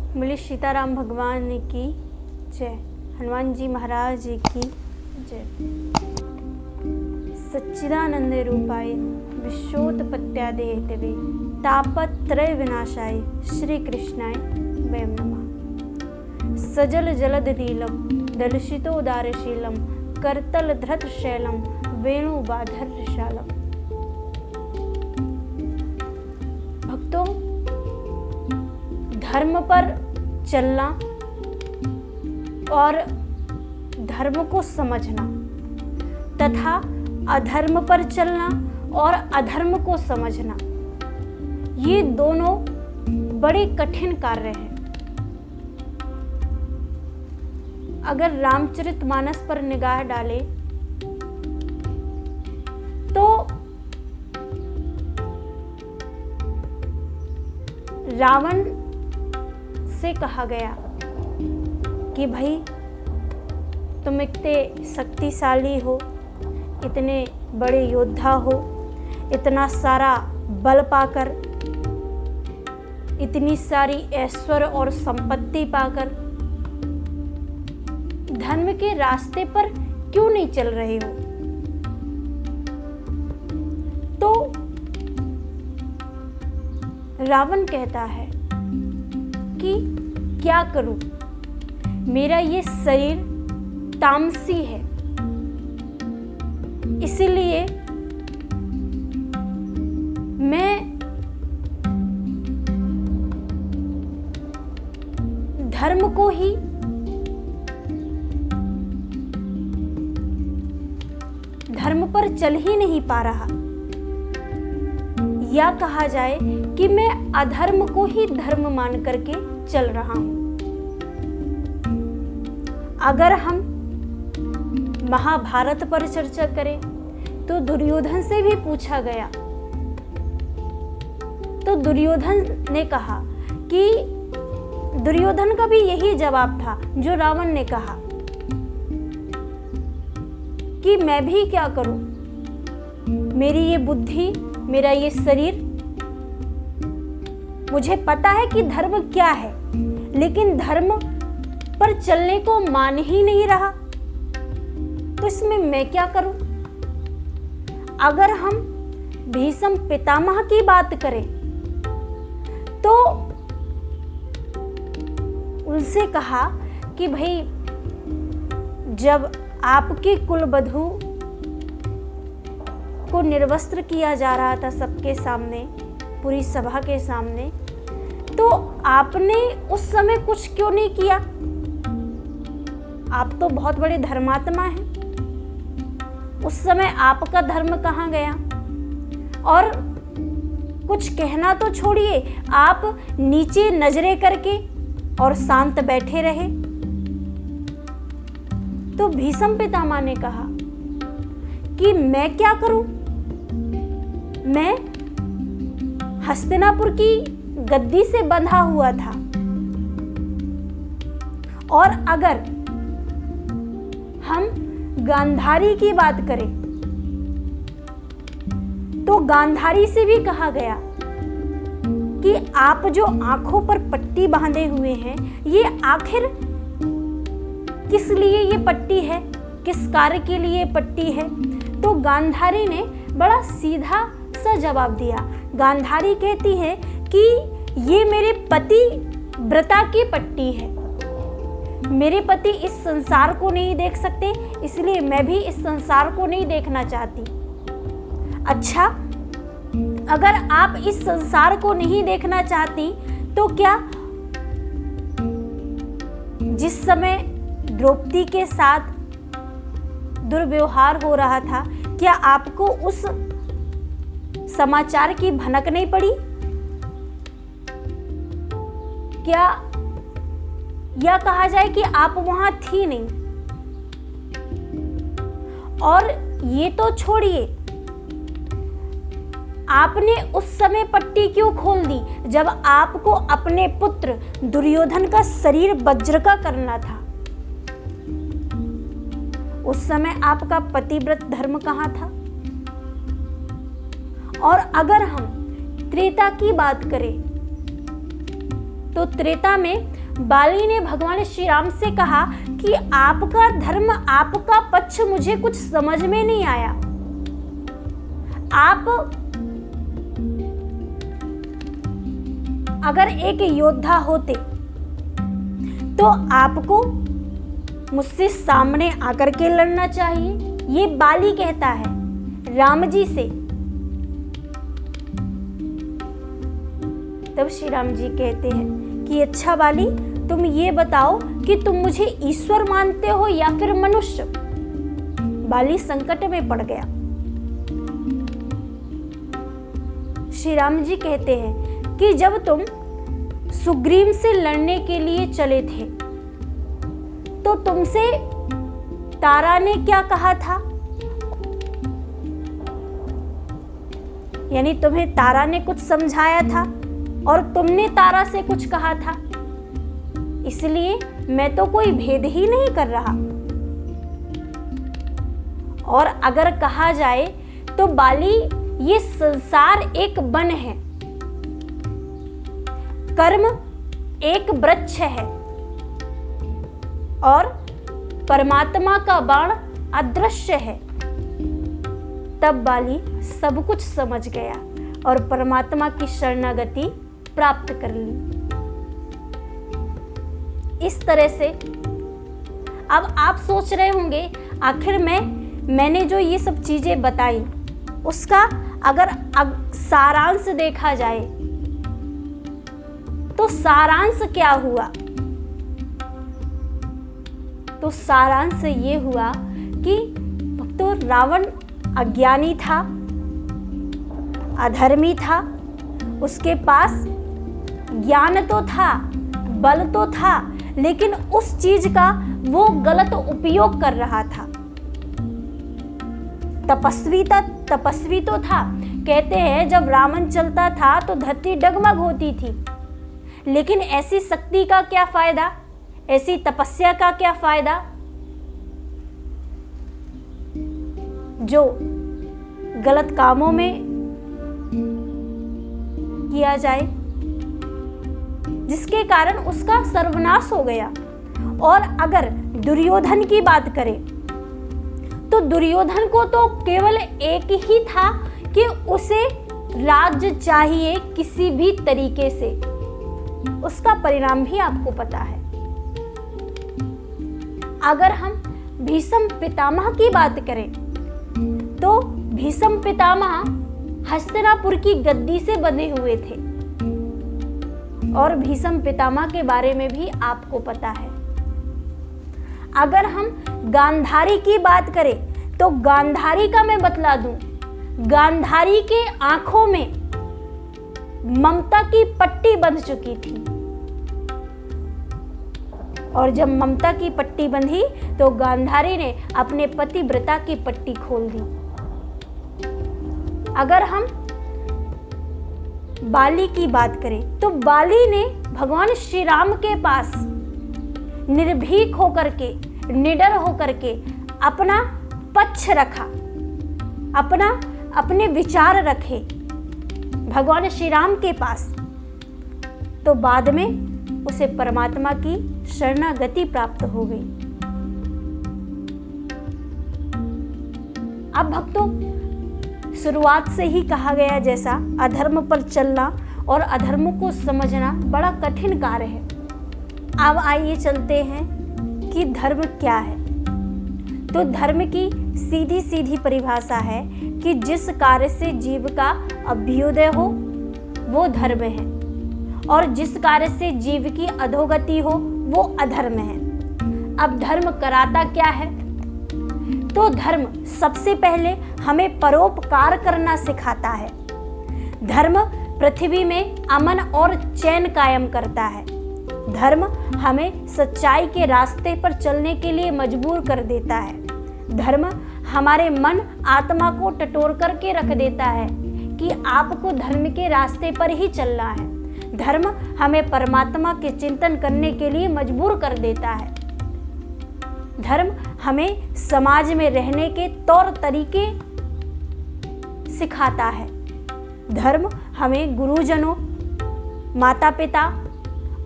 बोले सीताराम भगवान की जय, हनुमान जी महाराज की जय। सच्चिदानंद रूपाय विश्वोत्पत्त्यादि हेतवे तापत्रय विनाशाय श्री कृष्णाय वयं नमः। सजल जलद नीलम दलशितोदारशीलम करतल धृत शैलम वेणुबाधरशालम। भक्तों, धर्म पर चलना और धर्म को समझना तथा अधर्म पर चलना और अधर्म को समझना, ये दोनों बड़े कठिन कार्य हैं। अगर रामचरितमानस पर निगाह डालें तो रावण से कहा गया कि भाई तुम इतने शक्तिशाली हो, इतने बड़े योद्धा हो, इतना सारा बल पाकर, इतनी सारी ऐश्वर्य और संपत्ति पाकर धर्म के रास्ते पर क्यों नहीं चल रहे हो? तो रावण कहता है कि क्या करूं, मेरा ये शरीर तामसी है, इसलिए मैं धर्म को ही धर्म पर चल ही नहीं पा रहा, या कहा जाए कि मैं अधर्म को ही धर्म मान करके चल रहा हूं। अगर हम महाभारत पर चर्चा करें तो दुर्योधन से भी पूछा गया, तो दुर्योधन ने कहा कि दुर्योधन का भी यही जवाब था जो रावण ने कहा कि मैं भी क्या करूं, मेरी ये बुद्धि, मेरा ये शरीर, मुझे पता है कि धर्म क्या है, लेकिन धर्म पर चलने को मान ही नहीं रहा, तो इसमें मैं क्या करूं? अगर हम भीष्म पितामह की बात करें तो उनसे कहा कि भाई जब आपके कुलवधू को निर्वस्त्र किया जा रहा था सबके सामने, पूरी सभा के सामने, तो आपने उस समय कुछ क्यों नहीं किया? आप तो बहुत बड़े धर्मात्मा हैं, उस समय आपका धर्म कहाँ गया? और कुछ कहना तो छोड़िए, आप नीचे नजरें करके और शांत बैठे रहे। तो भीष्म पितामह ने कहा कि मैं क्या करूं? मैं हस्तिनापुर की गद्दी से बंधा हुआ था, और अगर हम गांधारी की बात करें तो गांधारी से भी कहा गया कि आप जो आंखों पर पट्टी बांधे हुए हैं, ये आखिर किस लिए ये पट्टी है, किस कार्य के लिए पट्टी है? तो गांधारी ने बड़ा सीधा सा जवाब दिया। गांधारी कहती है कि ये मेरे पति व्रता की पट्टी है, मेरे पति इस संसार को नहीं देख सकते, इसलिए मैं भी इस संसार को नहीं देखना चाहती। अच्छा, अगर आप इस संसार को नहीं देखना चाहती तो क्या जिस समय द्रौपदी के साथ दुर्व्यवहार हो रहा था, क्या आपको उस समाचार की भनक नहीं पड़ी? क्या या कहा जाए कि आप वहां थी नहीं? और ये तो छोड़िए, आपने उस समय पट्टी क्यों खोल दी जब आपको अपने पुत्र दुर्योधन का शरीर वज्र का करना था? उस समय आपका पतिव्रत धर्म कहां था? और अगर हम त्रेता की बात करें तो त्रेता में बाली ने भगवान श्री राम से कहा कि आपका धर्म, आपका पक्ष मुझे कुछ समझ में नहीं आया। आप अगर एक योद्धा होते तो आपको मुझसे सामने आकर के लड़ना चाहिए, ये बाली कहता है राम जी से। तब श्री राम जी कहते हैं कि अच्छा बाली, तुम ये बताओ कि तुम मुझे ईश्वर मानते हो या फिर मनुष्य। बाली संकट में पड़ गया। श्री राम जी कहते हैं कि जब तुम सुग्रीव से लड़ने के लिए चले थे तो तुमसे तारा ने क्या कहा था? यानी तुम्हें तारा ने कुछ समझाया था और तुमने तारा से कुछ कहा था, इसलिए मैं तो कोई भेद ही नहीं कर रहा। और अगर कहा जाए तो बाली, ये संसार एक वन है, कर्म एक वृक्ष है और परमात्मा का बाण अदृश्य है। तब बाली सब कुछ समझ गया और परमात्मा की शरणागति प्राप्त कर ली। इस तरह से अब आप सोच रहे होंगे, आखिर मैंने जो ये सब चीजें बताई उसका अगर सारांश देखा जाए तो सारांश क्या हुआ? तो सारांश ये हुआ कि भक्तों, रावण अज्ञानी था, अधर्मी था, उसके पास ज्ञान तो था, बल तो था, लेकिन उस चीज का वो गलत उपयोग कर रहा था। तपस्वी तो था। कहते हैं जब रावण चलता था तो धरती डगमग होती थी, लेकिन ऐसी शक्ति का क्या फायदा, ऐसी तपस्या का क्या फायदा जो गलत कामों में किया जाए, जिसके कारण उसका सर्वनाश हो गया। और अगर दुर्योधन की बात करें तो दुर्योधन को तो केवल एक ही था कि उसे राज्य चाहिए किसी भी तरीके से। उसका परिणाम भी आपको पता है। अगर हम भीष्म पितामह की बात करें तो भीष्म पितामह हस्तिनापुर की गद्दी से बंधे हुए थे और भीष्म पितामह के बारे में भी आपको पता है। अगर हम गांधारी की बात करें तो गांधारी का मैं बतला दूं, गांधारी के आंखों में ममता की पट्टी बंध चुकी थी और जब ममता की पट्टी बंधी तो गांधारी ने अपने पतिव्रता की पट्टी खोल दी। अगर हम बाली की बात करें तो बाली ने भगवान श्री राम के पास निर्भीक होकर के, निडर होकर के अपना पक्ष रखा, अपने विचार रखे भगवान श्री राम के पास, तो बाद में उसे परमात्मा की शरणागति प्राप्त हो गई। अब भक्तों, शुरुआत से ही कहा गया जैसा अधर्म पर चलना और अधर्म को समझना बड़ा कठिन कार्य है। अब आइए चलते हैं कि धर्म क्या है। तो धर्म की सीधी सीधी परिभाषा है कि जिस कार्य से जीव का अभ्युदय हो वो धर्म है और जिस कार्य से जीव की अधोगति हो वो अधर्म है। अब धर्म कराता क्या है? तो धर्म सबसे पहले हमें परोपकार करना सिखाता है। धर्म पृथ्वी में अमन और चैन कायम करता है। धर्म हमें सच्चाई के रास्ते पर चलने के लिए मजबूर कर देता है। धर्म हमारे मन आत्मा को टटोर करके रख देता है कि आपको धर्म के रास्ते पर ही चलना है। धर्म हमें परमात्मा के चिंतन करने के लिए मजबूर कर देता है। धर्म हमें समाज में रहने के तौर तरीके सिखाता है। धर्म हमें गुरुजनों, माता पिता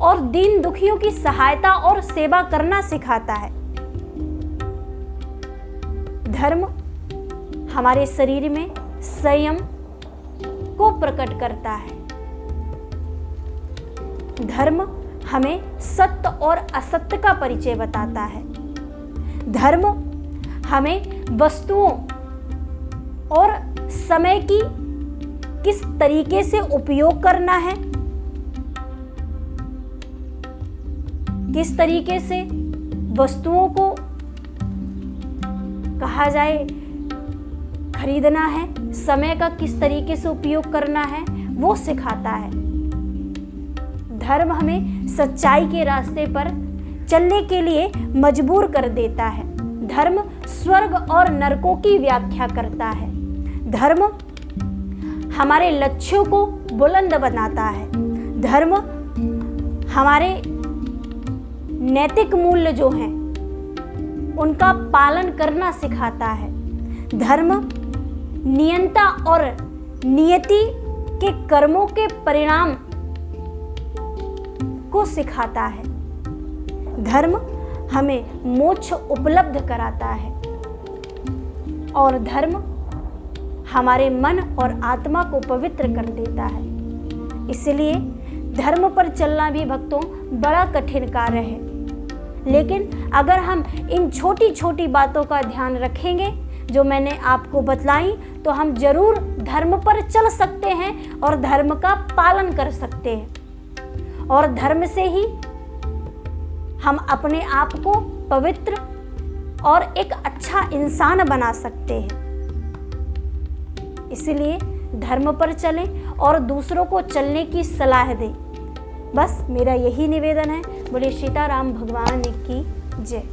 और दीन दुखियों की सहायता और सेवा करना सिखाता है। धर्म हमारे शरीर में संयम को प्रकट करता है। धर्म हमें सत्य और असत्य का परिचय बताता है। धर्म हमें वस्तुओं और समय की किस तरीके से उपयोग करना है, किस तरीके से वस्तुओं को कहा जाए खरीदना है, समय का किस तरीके से उपयोग करना है, वो सिखाता है। धर्म हमें सच्चाई के रास्ते पर चलने के लिए मजबूर कर देता है। धर्म स्वर्ग और नरकों की व्याख्या करता है। धर्म हमारे लक्ष्यों को बुलंद बनाता है। धर्म हमारे नैतिक मूल्य जो हैं उनका पालन करना सिखाता है। धर्म नियंता और नियति के कर्मों के परिणाम को सिखाता है। धर्म हमें मोक्ष उपलब्ध कराता है और धर्म हमारे मन और आत्मा को पवित्र कर देता है। इसलिए धर्म पर चलना भी भक्तों बड़ा कठिन कार्य है, लेकिन अगर हम इन छोटी छोटी बातों का ध्यान रखेंगे जो मैंने आपको बतलाई, तो हम जरूर धर्म पर चल सकते हैं और धर्म का पालन कर सकते हैं और धर्म से ही हम अपने आप को पवित्र और एक अच्छा इंसान बना सकते हैं। इसलिए धर्म पर चलें और दूसरों को चलने की सलाह दें। बस मेरा यही निवेदन है। बोले सीताराम भगवान की जय।